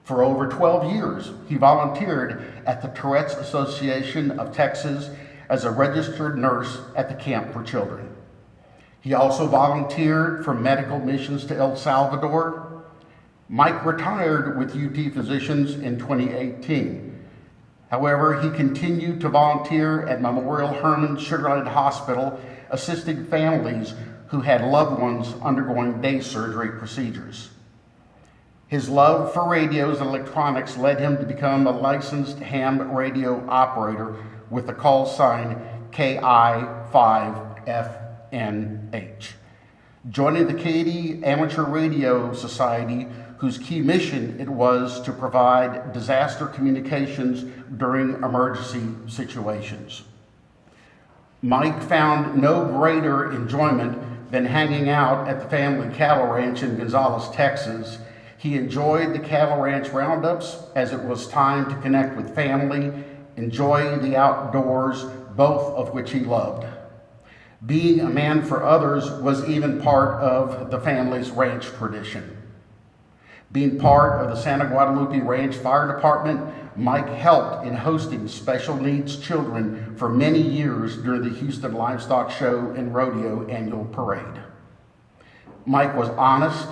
For over 12 years, he volunteered at the Tourette's Association of Texas as a registered nurse at the Camp for Children. He also volunteered for medical missions to El Salvador. Mike retired with UT Physicians in 2018. However, he continued to volunteer at Memorial Hermann Sugar Land Hospital, assisting families who had loved ones undergoing day surgery procedures. His love for radios and electronics led him to become a licensed ham radio operator with the call sign KI5FNH. Joining the Katy Amateur Radio Society, whose key mission it was to provide disaster communications during emergency situations. Mike found no greater enjoyment than hanging out at the family cattle ranch in Gonzales, Texas. He enjoyed the cattle ranch roundups, as it was time to connect with family, enjoy the outdoors, both of which he loved. Being a man for others was even part of the family's ranch tradition. Being part of the Santa Guadalupe Ranch Fire Department, Mike helped in hosting special needs children for many years during the Houston Livestock Show and Rodeo annual parade. Mike was honest,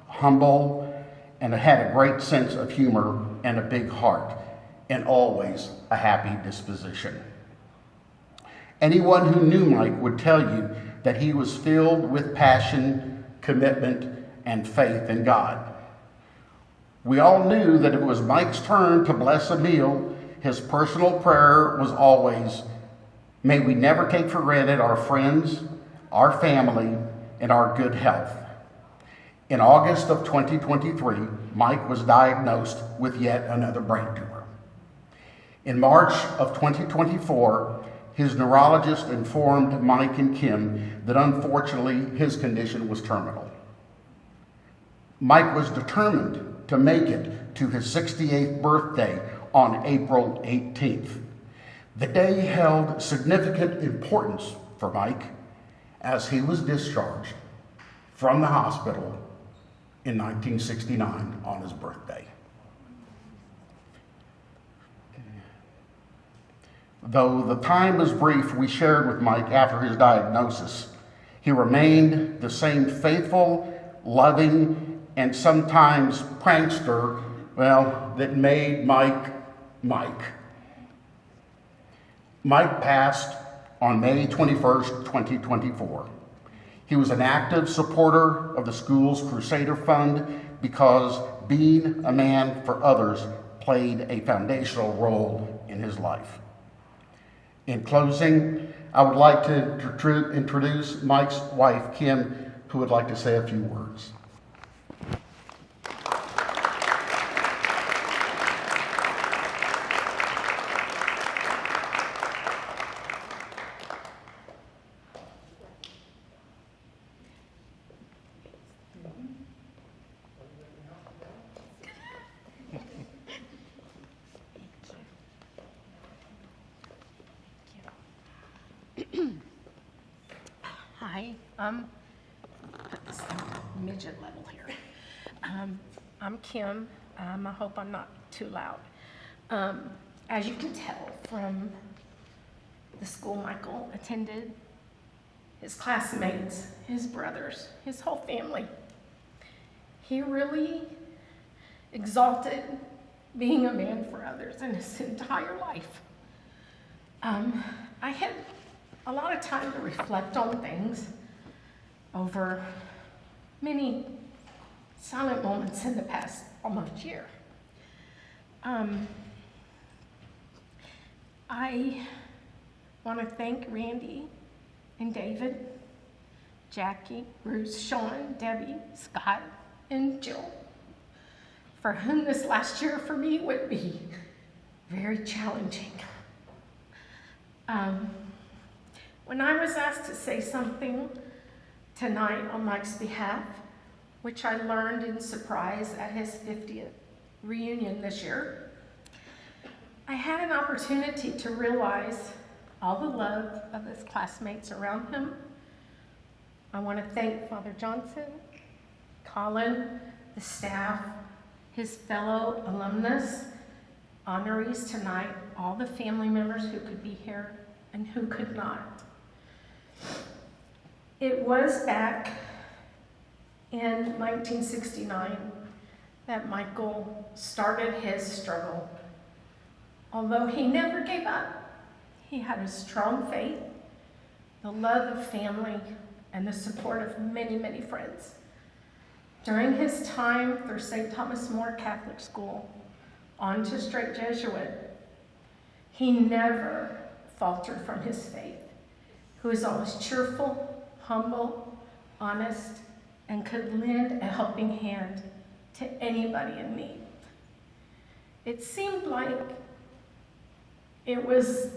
humble, and had a great sense of humor and a big heart, and always a happy disposition. Anyone who knew Mike would tell you that he was filled with passion, commitment, and faith in God. We all knew that if it was Mike's turn to bless a meal, his personal prayer was always, "May we never take for granted our friends, our family, and our good health." In August of 2023, Mike was diagnosed with yet another brain tumor. In March of 2024, his neurologist informed Mike and Kim that unfortunately his condition was terminal. Mike was determined to make it to his 68th birthday on April 18th. The day held significant importance for Mike as he was discharged from the hospital in 1969 on his birthday. Though the time was brief we shared with Mike after his diagnosis, he remained the same faithful, loving, and sometimes prankster, that made Mike Mike. Mike passed on May 21st, 2024. He was an active supporter of the school's Crusader Fund because being a man for others played a foundational role in his life. In closing, I would like to introduce Mike's wife, Kim, who would like to say a few words. Hi, midget level here. I'm Kim. I hope I'm not too loud. As you can tell from the school Michael attended, his classmates, his brothers, his whole family, he really exalted being a man for others in his entire life. I had a lot of time to reflect on things over many silent moments in the past almost year. I want to thank Randy and David, Jackie, Bruce, Sean, Debbie, Scott, and Jill, for whom this last year for me would be very challenging. When I was asked to say something tonight on Mike's behalf, which I learned in surprise at his 50th reunion this year, I had an opportunity to realize all the love of his classmates around him. I want to thank Father Johnson, Colin, the staff, his fellow alumnus, honorees tonight, all the family members who could be here and who could not. It was back in 1969 that Michael started his struggle. Although he never gave up, he had a strong faith, the love of family, and the support of many, many friends. During his time through St. Thomas More Catholic School, on to Straight Jesuit, he never faltered from his faith. He was always cheerful, humble, honest, and could lend a helping hand to anybody in need. It seemed like it was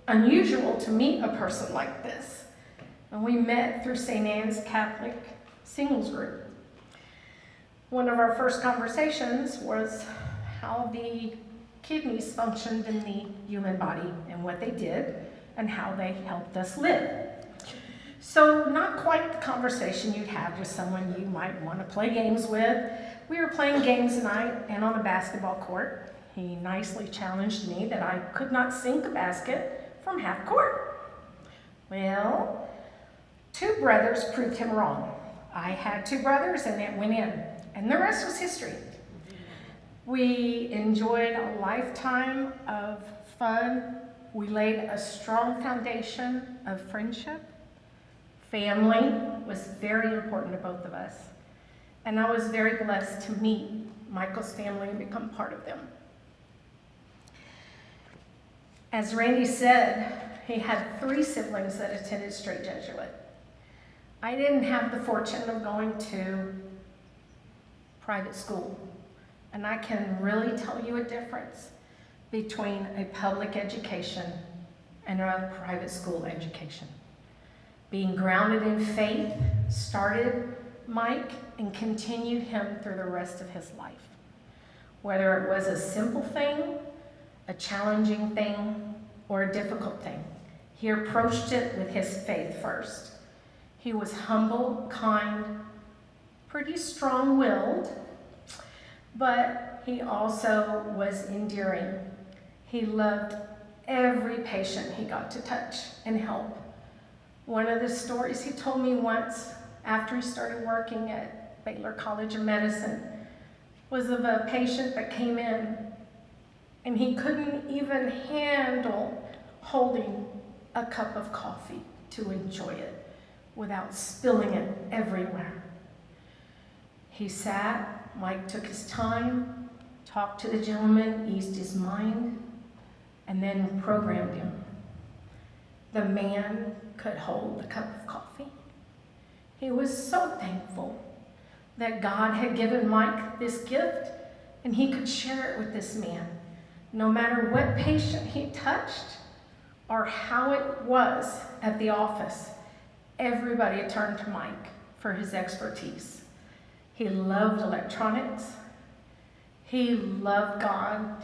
unusual to meet a person like this, and we met through St. Anne's Catholic Singles Group. One of our first conversations was how the kidneys functioned in the human body and what they did and how they helped us live. So not quite the conversation you'd have with someone you might want to play games with. We were playing games night and on a basketball court. He nicely challenged me that I could not sink a basket from half court. Well, 2 brothers proved him wrong. I had 2 brothers and it went in, and the rest was history. We enjoyed a lifetime of fun. We laid a strong foundation of friendship. Family was very important to both of us. And I was very blessed to meet Michael's family and become part of them. As Randy said, he had 3 siblings that attended Straight Jesuit. I didn't have the fortune of going to private school. And I can really tell you a difference between a public education and a private school education. Being grounded in faith started Mike and continued him through the rest of his life. Whether it was a simple thing, a challenging thing, or a difficult thing, he approached it with his faith first. He was humble, kind, pretty strong-willed, but he also was endearing. He loved every patient he got to touch and help. One of the stories he told me once after he started working at Baylor College of Medicine was of a patient that came in and he couldn't even handle holding a cup of coffee to enjoy it without spilling it everywhere. He sat, Mike took his time, talked to the gentleman, eased his mind, and then programmed him. The man could hold the cup of coffee. He was so thankful that God had given Mike this gift and he could share it with this man. No matter what patient he touched or how it was at the office, everybody turned to Mike for his expertise. He loved electronics. He loved God.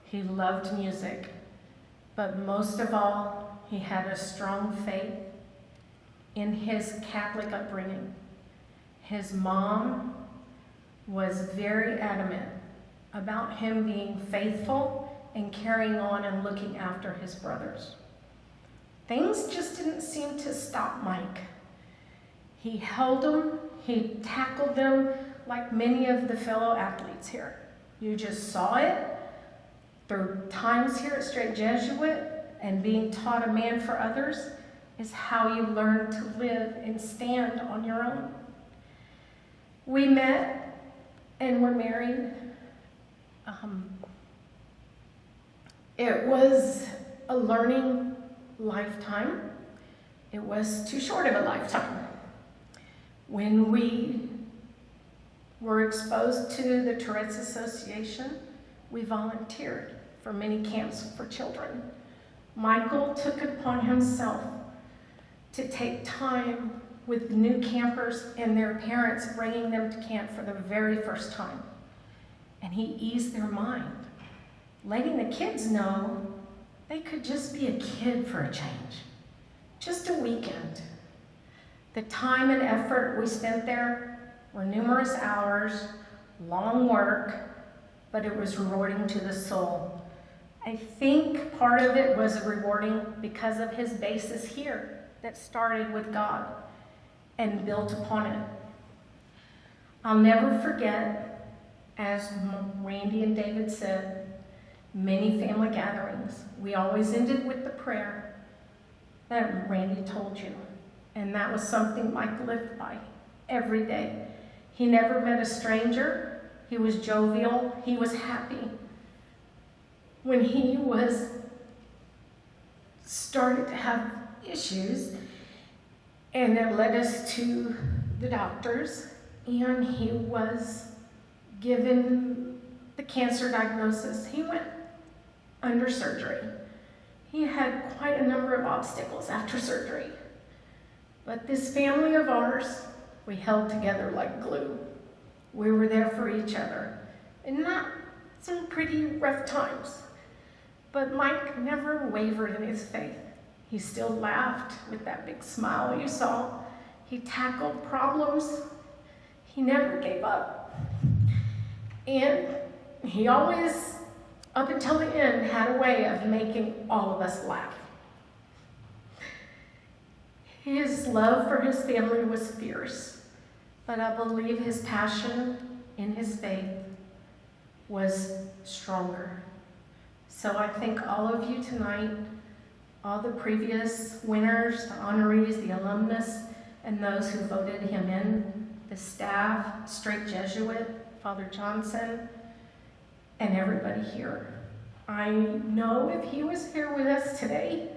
He loved music. But most of all, he had a strong faith in his Catholic upbringing. His mom was very adamant about him being faithful and carrying on and looking after his brothers. Things just didn't seem to stop Mike. He held them, he tackled them like many of the fellow athletes here. You just saw it through times here at Straight Jesuit, and being taught a man for others is how you learn to live and stand on your own. We met and were married. It was a learning lifetime. It was too short of a lifetime. When we were exposed to the Tourette's Association, we volunteered for many camps for children. Michael took it upon himself to take time with new campers and their parents, bringing them to camp for the very first time. And he eased their mind, letting the kids know they could just be a kid for a change, just a weekend. The time and effort we spent there were numerous hours, long work, but it was rewarding to the soul. I think part of it was rewarding because of his basis here that started with God and built upon it. I'll never forget, as Randy and David said, many family gatherings, we always ended with the prayer that Randy told you. And that was something Mike lived by every day. He never met a stranger. He was jovial. He was happy. When he started to have issues, and it led us to the doctors, and he was given the cancer diagnosis, he went under surgery. He had quite a number of obstacles after surgery. But this family of ours, we held together like glue. We were there for each other. And not some pretty rough times. But Mike never wavered in his faith. He still laughed with that big smile you saw. He tackled problems. He never gave up. And he always, up until the end, had a way of making all of us laugh. His love for his family was fierce, but I believe his passion in his faith was stronger. So I thank all of you tonight, all the previous winners, the honorees, the alumnus, and those who voted him in, the staff, Straight Jesuit, Father Johnson, and everybody here. I know if he was here with us today,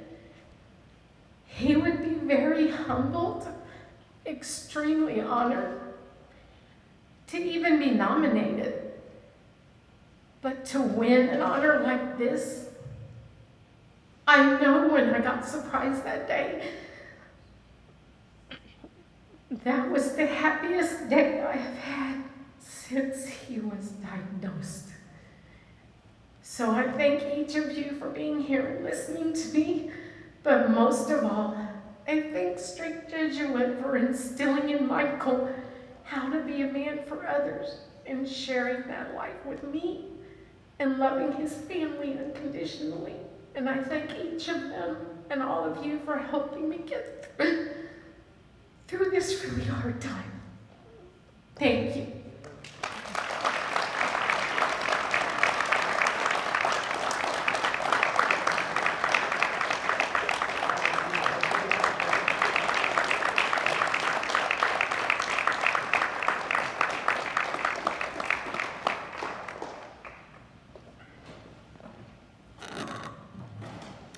he would be very humbled, extremely honored to even be nominated. But to win an honor like this, I know when I got surprised that day, that was the happiest day I have had since he was diagnosed. So I thank each of you for being here and listening to me, but most of all, I thank Straight Jesuit for instilling in Michael how to be a man for others and sharing that life with me and loving his family unconditionally. And I thank each of them and all of you for helping me get through this really hard time. Thank you.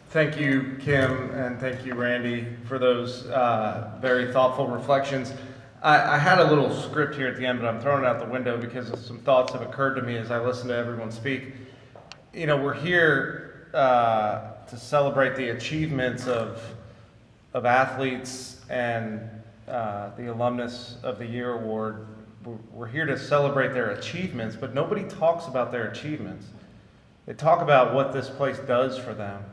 Thank you, Kim, and thank you, Randy, for those very thoughtful reflections. I had a little script here at the end, but I'm throwing it out the window because some thoughts have occurred to me as I listen to everyone speak. You know, we're here to celebrate the achievements of athletes and the Alumnus of the Year Award. We're here to celebrate their achievements, but nobody talks about their achievements. They talk about what this place does for them,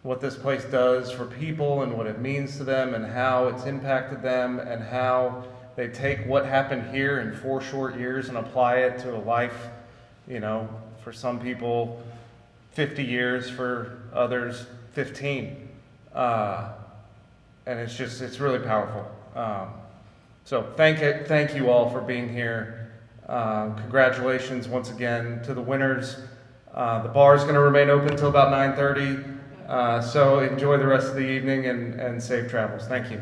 what this place does for people and what it means to them and how it's impacted them and how they take what happened here in 4 short years and apply it to a life, you know, for some people 50 years, for others 15. And it's really powerful. So thank you all for being here. Congratulations once again to the winners. The bar is going to remain open until about 9:30. So enjoy the rest of the evening and safe travels. Thank you.